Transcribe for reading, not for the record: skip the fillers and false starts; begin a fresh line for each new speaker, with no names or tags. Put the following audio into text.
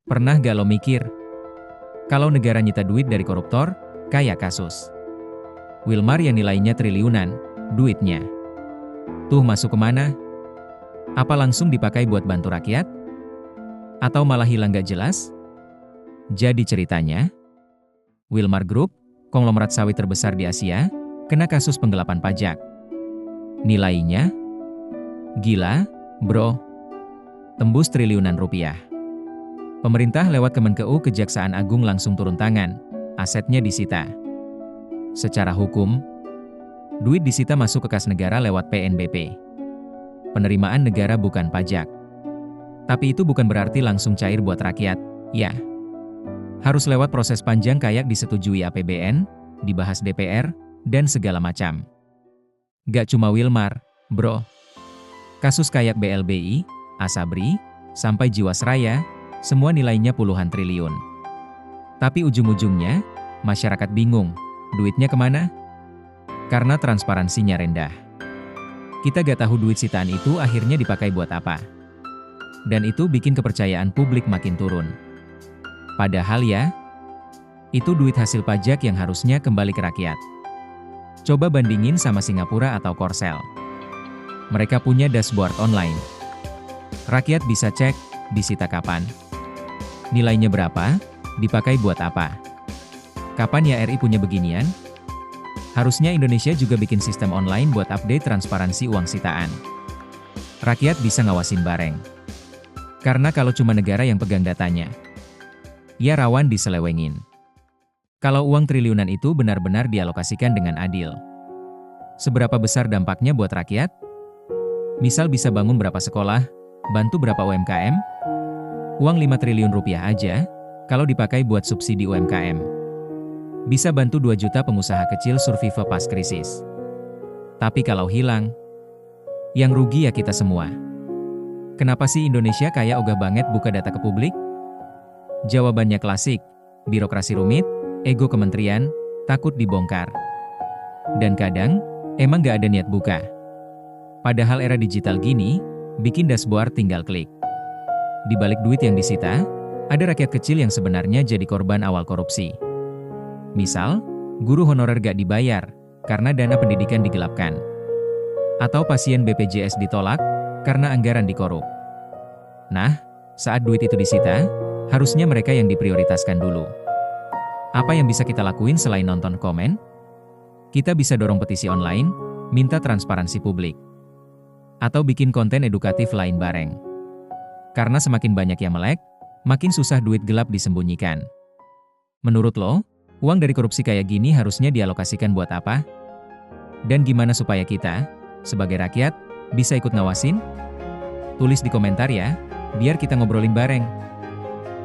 Pernah gak lo mikir, kalau negara nyita duit dari koruptor, kayak kasus Wilmar yang nilainya triliunan, duitnya tuh masuk kemana? Apa langsung dipakai buat bantu rakyat? Atau malah hilang gak jelas? Jadi ceritanya, Wilmar Group, konglomerat sawit terbesar di Asia, kena kasus penggelapan pajak. Nilainya? Gila, bro. Tembus triliunan rupiah. Pemerintah lewat Kemenkeu Kejaksaan Agung langsung turun tangan, asetnya disita. Secara hukum, duit disita masuk ke kas negara lewat PNBP. Penerimaan negara bukan pajak. Tapi itu bukan berarti langsung cair buat rakyat, ya. Harus lewat proses panjang kayak disetujui APBN, dibahas DPR, dan segala macam. Gak cuma Wilmar, bro. Kasus kayak BLBI, Asabri, sampai Jiwasraya, semua nilainya puluhan triliun. Tapi ujung-ujungnya, masyarakat bingung, duitnya kemana? Karena transparansinya rendah. Kita gak tahu duit sitaan itu akhirnya dipakai buat apa. Dan itu bikin kepercayaan publik makin turun. Padahal ya, itu duit hasil pajak yang harusnya kembali ke rakyat. Coba bandingin sama Singapura atau Korsel. Mereka punya dashboard online. Rakyat bisa cek, disita kapan, nilainya berapa, dipakai buat apa. Kapan ya RI punya beginian? Harusnya Indonesia juga bikin sistem online buat update transparansi uang sitaan. Rakyat bisa ngawasin bareng. Karena kalau cuma negara yang pegang datanya, ya rawan diselewengin. Kalau uang triliunan itu benar-benar dialokasikan dengan adil, seberapa besar dampaknya buat rakyat? Misal bisa bangun berapa sekolah, bantu berapa UMKM? Uang 5 triliun rupiah aja, kalau dipakai buat subsidi UMKM, bisa bantu 2 juta pengusaha kecil survive pas krisis. Tapi kalau hilang, yang rugi ya kita semua. Kenapa sih Indonesia kayak ogah banget buka data ke publik? Jawabannya klasik, birokrasi rumit, ego kementerian, takut dibongkar. Dan kadang, emang gak ada niat buka. Padahal era digital gini, bikin dashboard tinggal klik. Di balik duit yang disita, ada rakyat kecil yang sebenarnya jadi korban awal korupsi. Misal, guru honorer gak dibayar, karena dana pendidikan digelapkan. Atau pasien BPJS ditolak, karena anggaran dikorup. Nah, saat duit itu disita, harusnya mereka yang diprioritaskan dulu. Apa yang bisa kita lakuin selain nonton komen? Kita bisa dorong petisi online, minta transparansi publik. Atau bikin konten edukatif lain bareng. Karena semakin banyak yang melek, makin susah duit gelap disembunyikan. Menurut lo, uang dari korupsi kayak gini harusnya dialokasikan buat apa? Dan gimana supaya kita, sebagai rakyat, bisa ikut ngawasin? Tulis di komentar ya, biar kita ngobrolin bareng.